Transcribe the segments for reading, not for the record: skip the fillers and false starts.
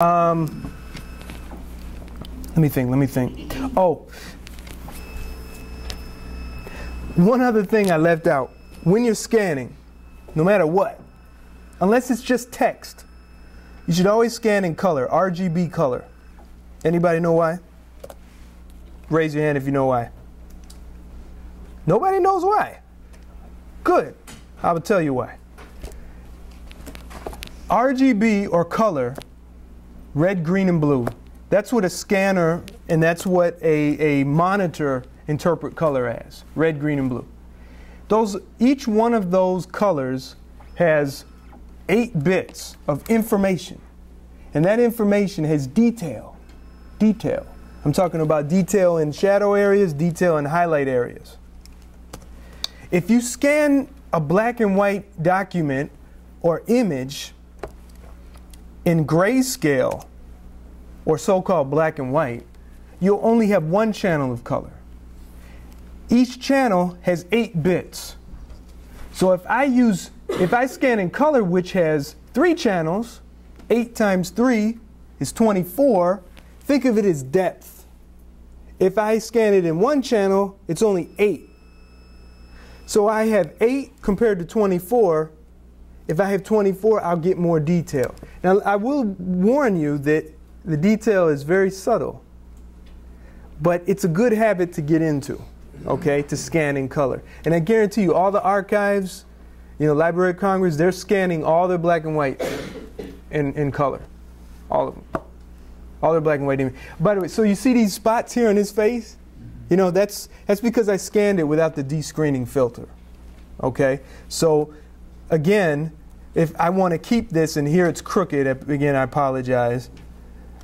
Let me think. Oh, one other thing I left out. When you're scanning, no matter what, unless it's just text, you should always scan in color, RGB color. Anybody know why? Raise your hand if you know why. Nobody knows why. Good. I will tell you why. RGB, or color, red, green, and blue, that's what a scanner and that's what a monitor interpret color as, red, green, and blue. Each one of those colors has 8 bits of information, and that information has detail. I'm talking about detail in shadow areas, detail in highlight areas. If you scan a black and white document or image in grayscale, or so-called black and white, you'll only have one channel of color. Each channel has 8 bits. So if I scan in color, which has 3 channels, 8 times 3 is 24, think of it as depth. If I scan it in one channel, it's only 8. So I have 8 compared to 24. If I have 24, I'll get more detail. Now, I will warn you that the detail is very subtle, but it's a good habit to get into, okay, to scan in color. And I guarantee you, all the archives, Library of Congress, they're scanning all their black and white in color. All of them. All their black and white images. By the way, so you see these spots here on his face? That's because I scanned it without the descreening filter, okay? So, again, if I want to keep this, and here it's crooked, again, I apologize.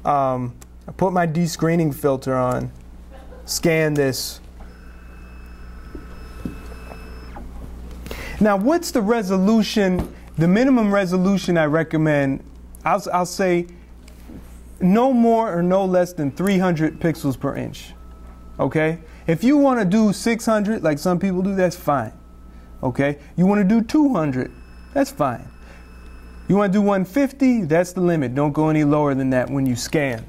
I put my descreening filter on, scan this. Now, what's the resolution, the minimum resolution I recommend? I'll say no more or no less than 300 pixels per inch, okay? If you want to do 600, like some people do, that's fine, okay? You want to do 200, that's fine. You want to do 150, that's the limit. Don't go any lower than that when you scan,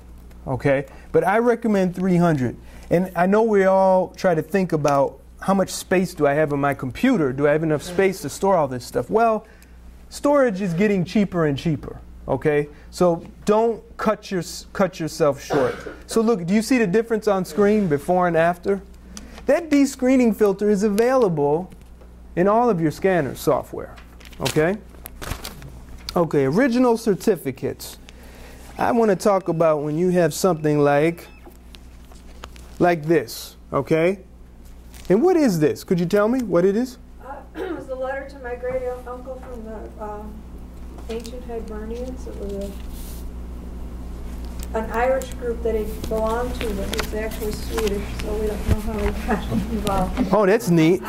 okay? But I recommend 300. And I know we all try to think about how much space do I have on my computer? Do I have enough space to store all this stuff? Well, storage is getting cheaper and cheaper, okay? So don't cut yourself short. So look, do you see the difference on screen before and after? That descreening filter is available in all of your scanner software, okay? Okay, original certificates. I want to talk about when you have something like this, okay? And what is this? Could you tell me what it is? It was a letter to my great uncle from the ancient Hibernians. It was an Irish group that he belonged to, but was actually Swedish, so we don't know how he got involved. Oh, that's neat.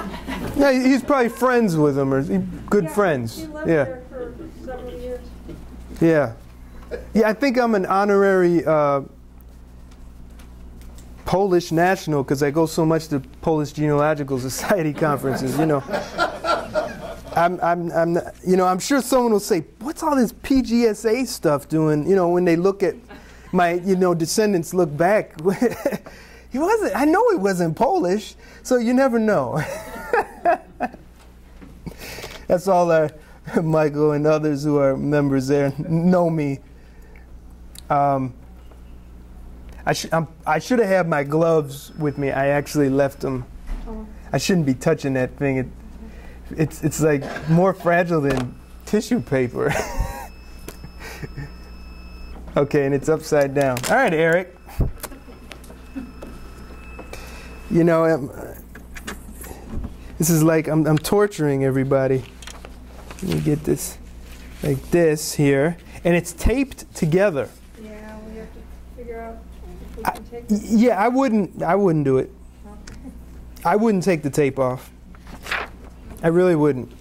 Yeah, he's probably friends with them, or good friends. He lived there for several years. Yeah. Yeah, I think I'm an honorary Polish national because I go so much to Polish Genealogical Society conferences, I'm sure someone will say, what's all this PGSA stuff doing, when they look at my, descendants look back. I know he wasn't Polish, so you never know. That's all Michael and others who are members there know me. I should have had my gloves with me. I actually left them. I shouldn't be touching that thing. It's like more fragile than tissue paper. Okay, and it's upside down. All right, Eric. This is like I'm torturing everybody. Let me get this like this here, and it's taped together. Yeah, we have to figure out if we can take it. Yeah, I wouldn't do it. I wouldn't take the tape off. I really wouldn't.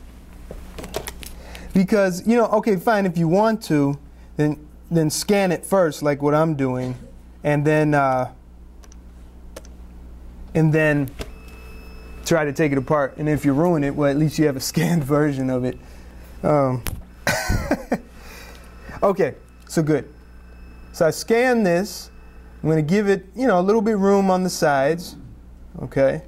Because, okay, fine, if you want to, then scan it first, like what I'm doing, and then try to take it apart. And if you ruin it, well, at least you have a scanned version of it. Okay, so good. So I scan this. I'm going to give it, you know, a little bit room on the sides. Okay.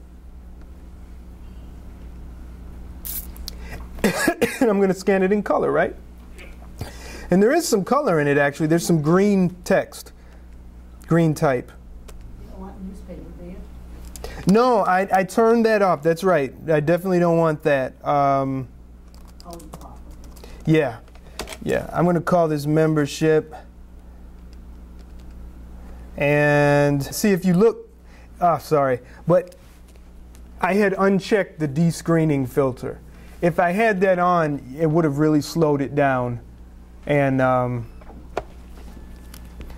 And I'm going to scan it in color, right? And there is some color in it, actually. There's some green text, green type. You don't want newspaper, do you? No, I turned that off. That's right. I definitely don't want that. Yeah. Yeah. I'm going to call this membership. And see if you look. Oh, sorry. But I had unchecked the descreening filter. If I had that on, it would have really slowed it down. And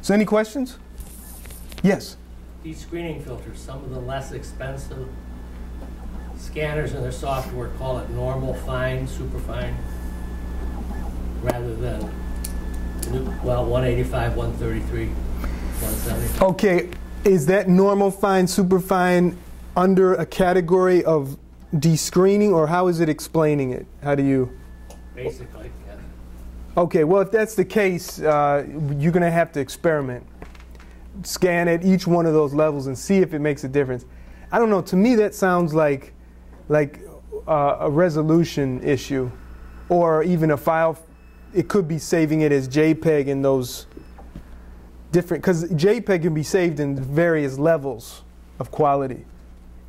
so any questions? Yes? These screening filters, some of the less expensive scanners in their software call it normal, fine, superfine, rather than, well, 185, 133, 170. Okay, is that normal, fine, superfine under a category of descreening, or how is it explaining it? How do you? Basically, yeah. Okay, well, if that's the case, you're going to have to experiment. Scan at each one of those levels and see if it makes a difference. I don't know. To me, that sounds like a resolution issue, or even a file. It could be saving it as JPEG in those different, because JPEG can be saved in various levels of quality.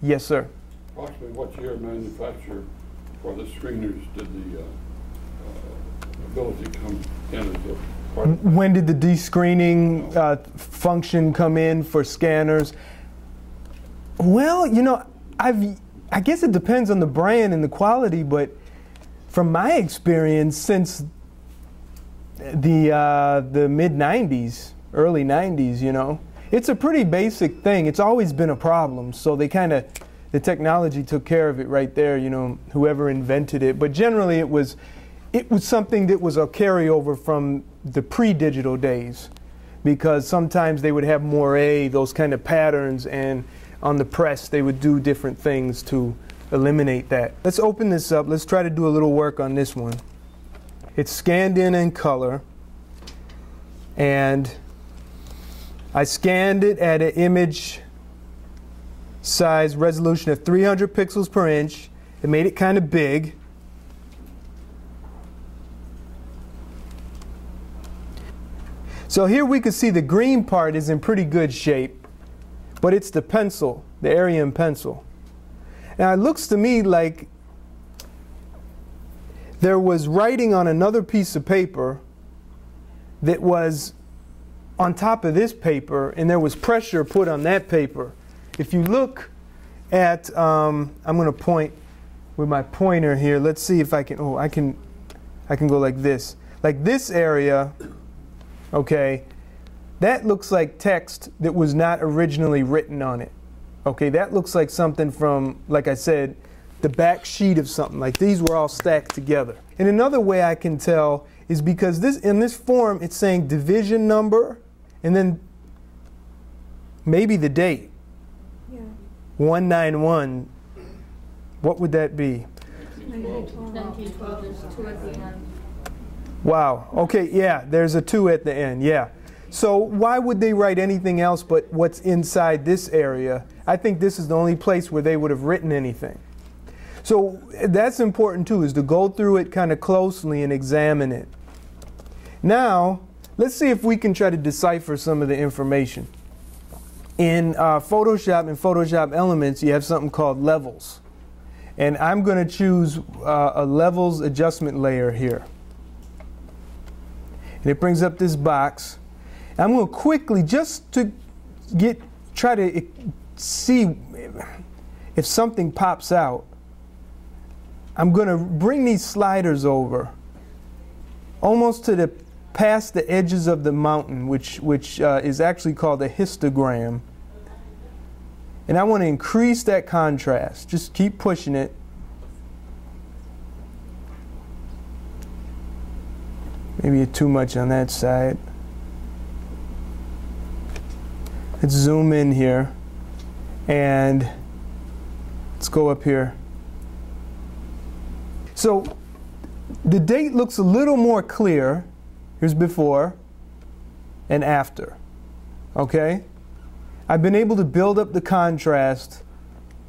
Yes, sir. Approximately what year manufacturer for the screeners did the ability come in as a part of? When did the descreening function come in for scanners? Well, you know, I guess it depends on the brand and the quality, but from my experience, since the mid-90s, early 90s, you know, it's a pretty basic thing. It's always been a problem, so they kind of, the technology took care of it right there, you know, whoever invented it. But generally it was something that was a carryover from the pre-digital days, because sometimes they would have moire, those kind of patterns, and on the press they would do different things to eliminate that. Let's open this up. Let's try to do a little work on this one. It's scanned in color, and I scanned it at an image size resolution of 300 pixels per inch. It made it kind of big. So here we can see the green part is in pretty good shape, but it's the pencil, the Arium pencil. Now it looks to me like there was writing on another piece of paper that was on top of this paper, and there was pressure put on that paper. If you look at, I'm going to point with my pointer here. Let's see if I can, I can go like this. Like this area, okay, that looks like text that was not originally written on it. Okay, that looks like something from, like I said, the back sheet of something. Like these were all stacked together. And another way I can tell is because this, in this form, it's saying division number and then maybe the date. Yeah. 191. What would that be? 1912. There's 2 at the end. Wow. Okay, yeah, there's a 2 at the end, yeah. So why would they write anything else but what's inside this area? I think this is the only place where they would have written anything. So that's important too, is to go through it kind of closely and examine it. Now, let's see if we can try to decipher some of the information. In Photoshop and Photoshop Elements, you have something called levels. And I'm going to choose a levels adjustment layer here. And it brings up this box. I'm going to quickly, just to try to see if something pops out, I'm going to bring these sliders over almost to past the edges of the mountain, which is actually called a histogram. And I want to increase that contrast. Just keep pushing it. Maybe too much on that side. Let's zoom in here. And let's go up here. So the date looks a little more clear. Here's before and after. Okay? I've been able to build up the contrast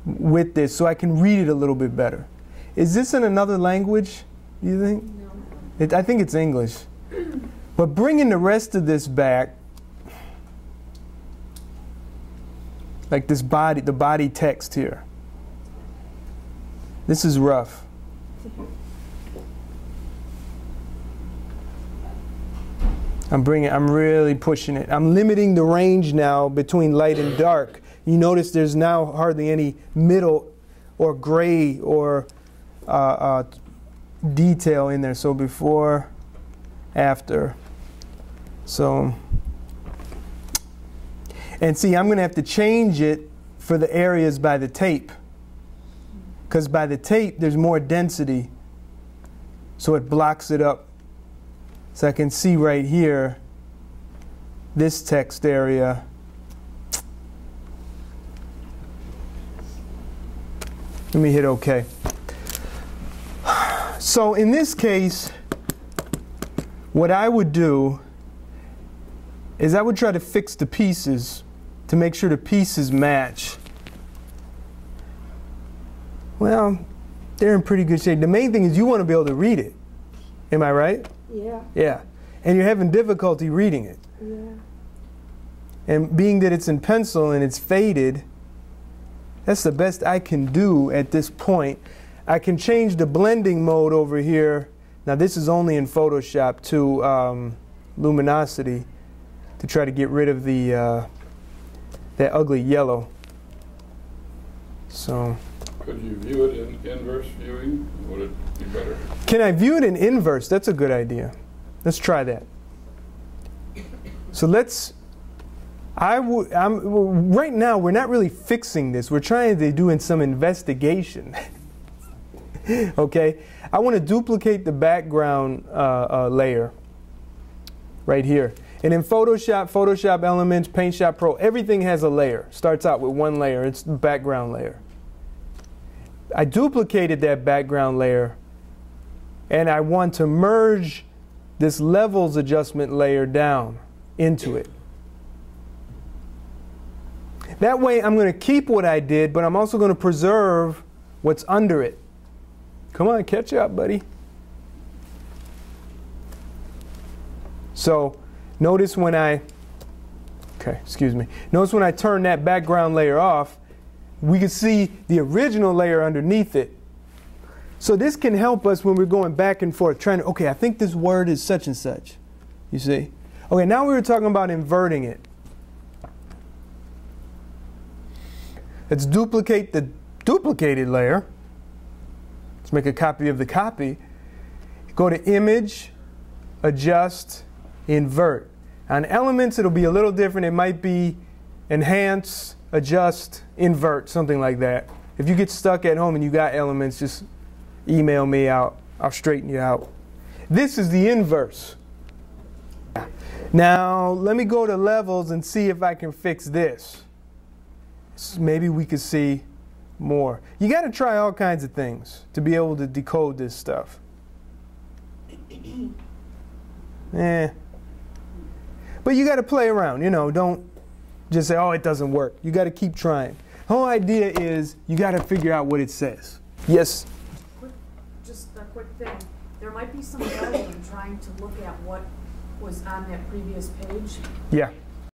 with this so I can read it a little bit better. Is this in another language, do you think? No. I think it's English. But bringing the rest of this back, like this body, the body text here. This is rough. I'm really pushing it. I'm limiting the range now between light and dark. You notice there's now hardly any middle or gray or detail in there. So before, after. So, and see, I'm going to have to change it for the areas by the tape. Because by the tape, there's more density. So it blocks it up. So I can see right here, this text area. Let me hit OK. So in this case, what I would do is I would try to fix the pieces to make sure the pieces match. Well, they're in pretty good shape. The main thing is you want to be able to read it. Am I right? Yeah. Yeah. And you're having difficulty reading it. Yeah. And being that it's in pencil and it's faded, that's the best I can do at this point. I can change the blending mode over here. Now this is only in Photoshop to luminosity to try to get rid of the that ugly yellow. So. Could you view it in inverse viewing? Would it be better? Can I view it in inverse? That's a good idea. Let's try that. So let's. Right now we're not really fixing this. We're trying to do some investigation. Okay, I want to duplicate the background layer right here. And in Photoshop, Photoshop Elements, Paint Shop Pro, everything has a layer. Starts out with one layer. It's the background layer. I duplicated that background layer, and I want to merge this levels adjustment layer down into it. That way I'm going to keep what I did, but I'm also going to preserve what's under it. Come on, catch up, buddy. So notice when notice when I turn that background layer off, we can see the original layer underneath it. So this can help us when we're going back and forth, trying to, okay, I think this word is such and such. You see? Okay, now we were talking about inverting it. Let's duplicate the duplicated layer. Let's make a copy of the copy. Go to Image, Adjust, Invert. On Elements, it'll be a little different. It might be Enhance, Adjust, Invert, something like that. If you get stuck at home and you got Elements, just email me out. I'll straighten you out. This is the inverse. Now, let me go to Levels and see if I can fix this. Maybe we could see more. You got to try all kinds of things to be able to decode this stuff. But you got to play around, you know, don't just say, oh, it doesn't work. You got to keep trying. The whole idea is you got to figure out what it says. Yes? Just a quick thing. There might be some value in trying to look at what was on that previous page. Yeah.